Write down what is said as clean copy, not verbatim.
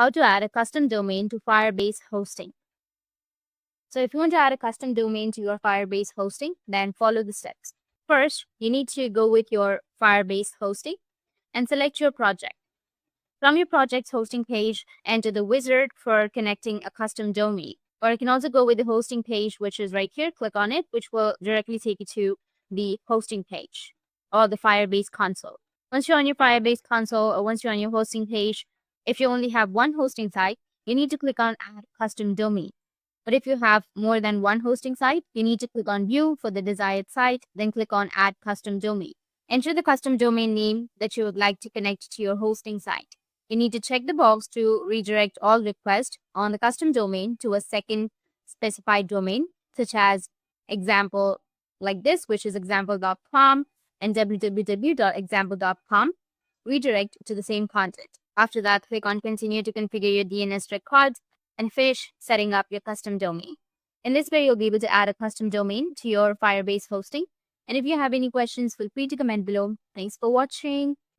how to add a custom domain to Firebase hosting. So if you want to add a custom domain to your Firebase hosting, then follow the steps. First, you need to go with your Firebase hosting and select your project. From your project's hosting page, enter the wizard for connecting a custom domain. Or you can also go with the hosting page, which is right here. Click on it, which will directly take you to the hosting page or the Firebase console. Once you're on your Firebase console or once you're on your hosting page, if you only have one hosting site, you need to click on Add Custom Domain. But if you have more than one hosting site, you need to click on View for the desired site, then click on Add Custom Domain. Enter the custom domain name that you would like to connect to your hosting site. You need to check the box to redirect all requests on the custom domain to a second specified domain, such as example like this, which is example.com and www.example.com. Redirect to the same content. After that, click on Continue to configure your DNS records and finish setting up your custom domain. In this way, you'll be able to add a custom domain to your Firebase hosting. And if you have any questions, feel free to comment below. Thanks for watching.